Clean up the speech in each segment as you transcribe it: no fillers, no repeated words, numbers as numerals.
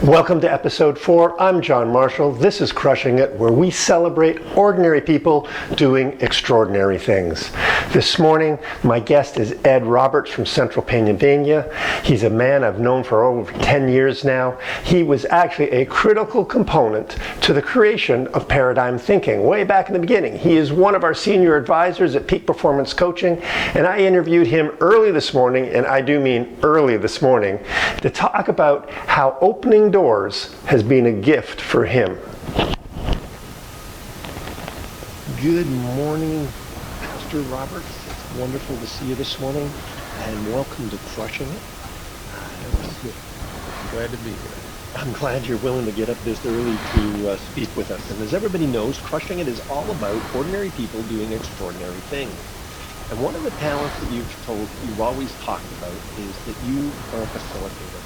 Welcome to episode 4. I'm John Marshall. This is Crushing It, where we celebrate ordinary people doing extraordinary things. This morning, my guest is Ed Roberts from Central Pennsylvania. He's a man I've known for over 10 years now. He was actually a critical component to the creation of paradigm thinking way back in the beginning. He is one of our senior advisors at Peak Performance Coaching, and I interviewed him early this morning, and I do mean early this morning, to talk about how opening doors has been a gift for him. Good morning, Pastor Roberts. It's wonderful to see you this morning, and welcome to Crushing It. Glad to be here. I'm glad you're willing to get up this early to speak with us. And as everybody knows, Crushing It is all about ordinary people doing extraordinary things. And one of the talents that you've always talked about is that you are a facilitator.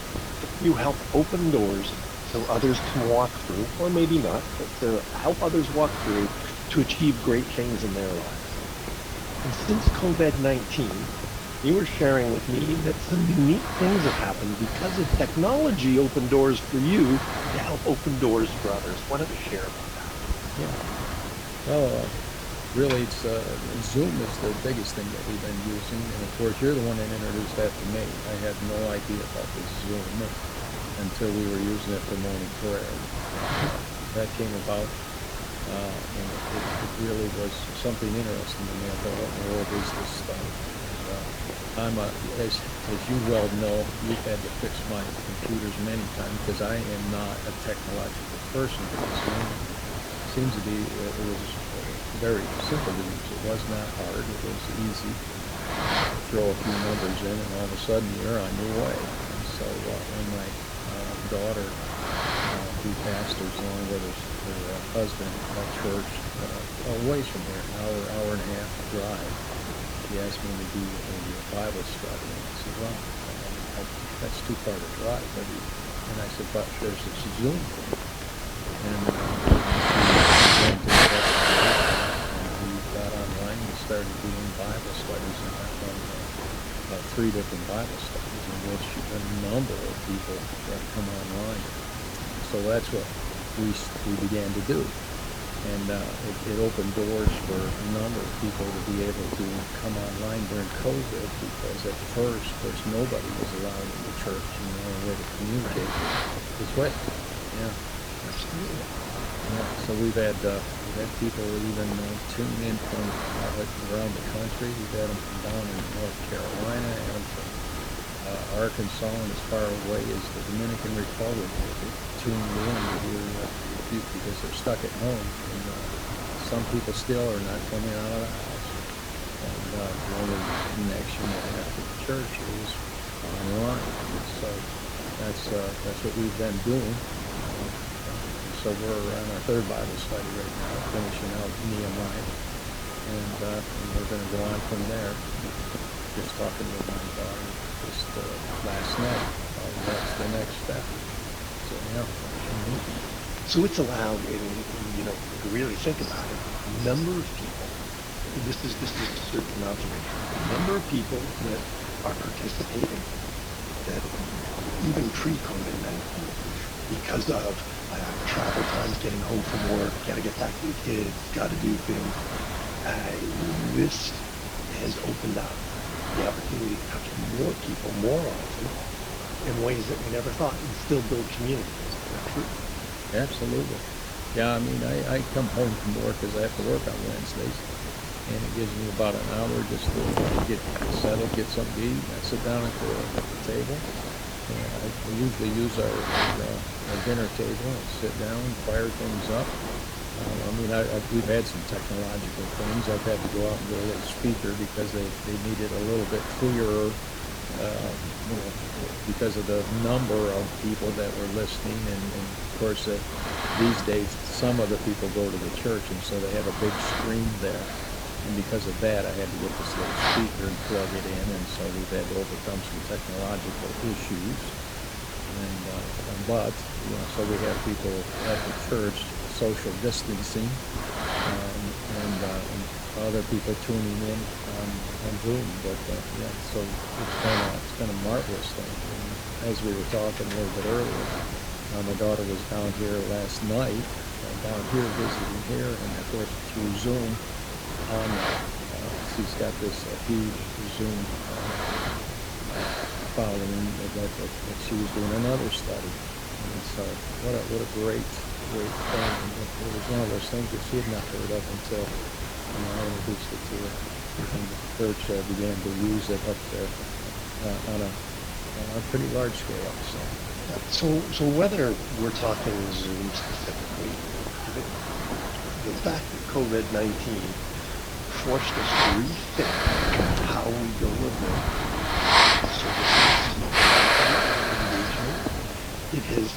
You help open doors so others can walk through, or maybe not, but to help others walk through to achieve great things in their lives. And since COVID-19, you were sharing with me that some unique things have happened because of technology opened doors for you to help open doors for others. Why don't you share about that? Yeah. Well, really, it's Zoom is the biggest thing that we've been using, and of course, you're the one that introduced that to me. I had no idea about this Zoom until we were using it for morning prayer. That came about, and it really was something interesting to me. I thought, what in the world is this stuff? And, as you well know, you've had to fix my computers many times because I am not a technological person. Zoom seems to be, it was very simple to use. It was not hard. It was easy. Throw a few numbers in, and all of a sudden you're on your way. And so when my daughter, who pastors along with her husband at church, away from here, an hour and a half drive, she asked me to do a Bible study. And I said, well, that's too far to drive. And I said, but there's this Zoom thing. And she went to the we got online and started doing Bible studies, and I've done 3 different Bible studies in which a number of people have come online. So that's what we began to do. And it opened doors for a number of people to be able to come online during COVID, because at first, of course, nobody was allowed in the church, and the only way to communicate was with. Yeah. Absolutely. Yeah, so we've had people even tune in from around the country. We've had them from down in North Carolina and from Arkansas, and as far away as the Dominican Republic. They tune in to hear because they're stuck at home. And some people still are not coming out of the house. And the only connection they have to the church is online. And so that's what we've been doing. So we're on our 3rd Bible study right now, finishing out Nehemiah, and we're going to go on from there. Just talking with my daughter just last night. That's the next step. So yeah. Mm-hmm. So it's allowed, to really think about it, a number of people. This is a certain observation. The number of people that are participating that even pre-COVID-19, because of travel times, getting home from work, got to get back to the kids, got to do things. This has opened up the opportunity to touch more people more often in ways that we never thought, and still build community. Is that true? Absolutely. Yeah, I mean, I come home from work because I have to work on Wednesdays, and it gives me about an hour just to get settled, get something to eat. I sit down at the table. We usually use our dinner table and sit down, fire things up. We've had some technological things. I've had to go out and get a little speaker because they needed a little bit clearer, because of the number of people that were listening. And of course, these days, some of the people go to the church, and so they have a big screen there. And because of that, I had to get this little speaker and plug it in, and so we've had to overcome some technological issues. But so we have people at the church, social distancing, and other people tuning in on Zoom. But so it's been a marvelous thing. And as we were talking a little bit earlier, My daughter was down here last night, down here visiting here, and of course through Zoom on she's got this huge Zoom following that she was doing another study. And so what a great thing. And it was one of those things that she had not heard of until I introduced it to her. And the church began to use it up there on a pretty large scale. So whether we're talking Zoom specifically, the fact that COVID-19 forced us to rethink how we deliver services, engagement, it has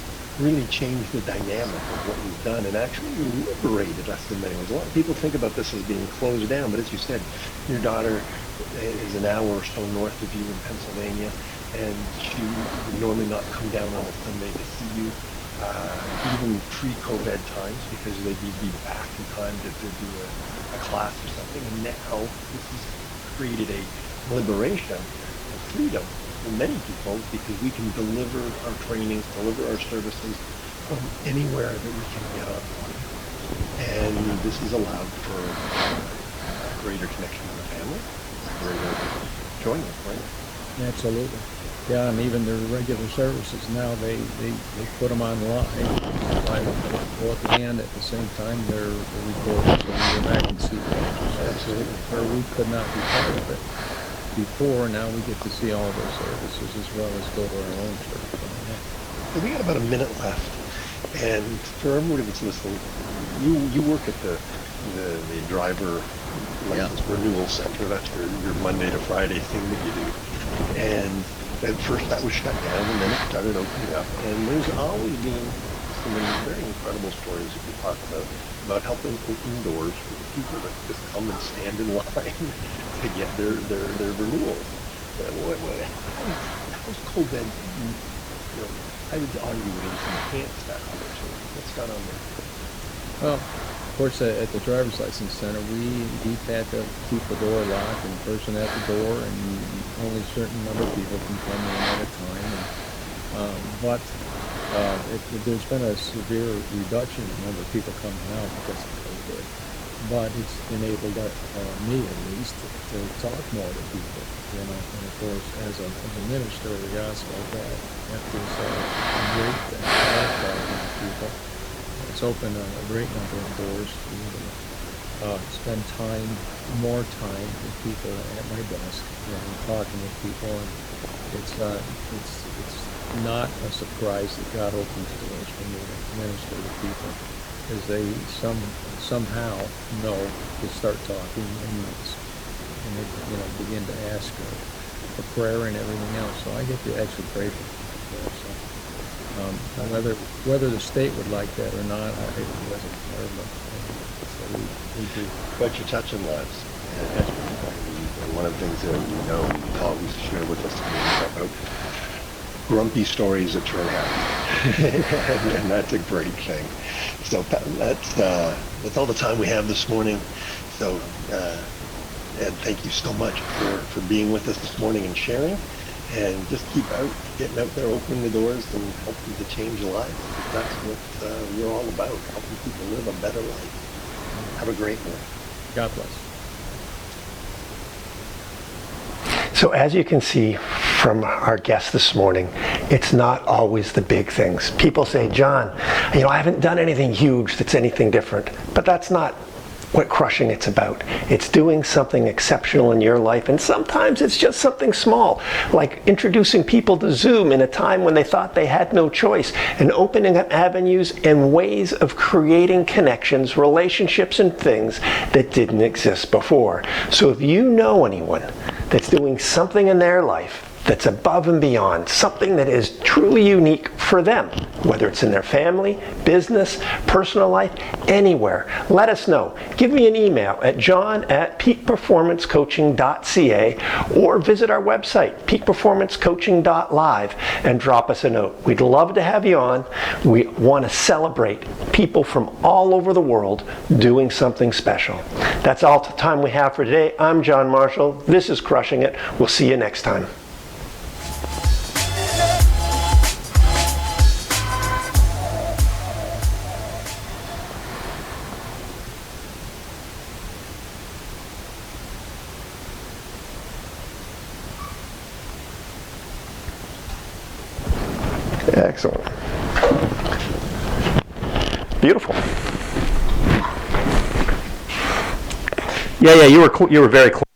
really changed the dynamic of what we've done and actually liberated us in many ways. A lot of people think about this as being closed down, but as you said, your daughter is an hour or so north of you in Pennsylvania, and she would normally not come down on a Sunday to see you, even pre-COVID times, because they'd be back in time to do a class or something. And now this has created a liberation and freedom for many people, because we can deliver our trainings, deliver our services from anywhere that we can get online. And this has allowed for a greater connection with the family, a greater enjoyment, right? Absolutely. Yeah, and even their regular services now, they put them online. I go at the end at the same time they're recorded, so we go back and see them. Absolutely. Where we could not be part of it before, now we get to see all those services as well as go to our own church. Well, we got about a minute left, and for everybody that's listening, you work at the driver license renewal center. That's your Monday to Friday thing that you do. And at first that was shut down, and then it started opening up. And there's always been some very incredible stories that we talk about helping open doors for the people that just come and stand in line to get their renewal. How's COVID, I would argue it has enhanced that opportunity. What's gone on there? Well, of course, at the driver's license center, we've had to keep the door locked and person at the door, and only a certain number of people can come in at a time. But there's been a severe reduction in the number of people coming out because of COVID. But it's enabled me, at least, to talk more to people. And of course, as a minister of the gospel, that is a great thing. I like talking to people. It's opened a great number of doors for me to spend more time with people at my desk, talking with people, and it's not a surprise that God opens doors for me to minister to people, because they somehow know to start talking and they begin to ask for prayer and everything else. So I get to actually pray for people. So. Whether the state would like that or not, it doesn't matter. So we do. But you're touching lives. And one of the things that you always share with us about grumpy stories that turn happy, and that's a great thing. So that's all the time we have this morning. So Ed, thank you so much for being with us this morning and sharing. And just keep getting out there, opening the doors, and helping to change lives. That's what we're all about, helping people live a better life. Have a great one. God bless. So as you can see from our guest this morning, it's not always the big things. People say, John, I haven't done anything huge that's anything different. But that's not what Crushing It's about. It's doing something exceptional in your life, and sometimes it's just something small, like introducing people to Zoom in a time when they thought they had no choice, and opening up avenues and ways of creating connections, relationships, and things that didn't exist before. So if you know anyone that's doing something in their life that's above and beyond, something that is truly unique for them, whether it's in their family, business, personal life, anywhere, let us know. Give me an email at john@peakperformancecoaching.ca or visit our website, peakperformancecoaching.live, and drop us a note. We'd love to have you on. We want to celebrate people from all over the world doing something special. That's all the time we have for today. I'm John Marshall. This is Crushing It. We'll see you next time. Excellent. Beautiful. Yeah, you were very close.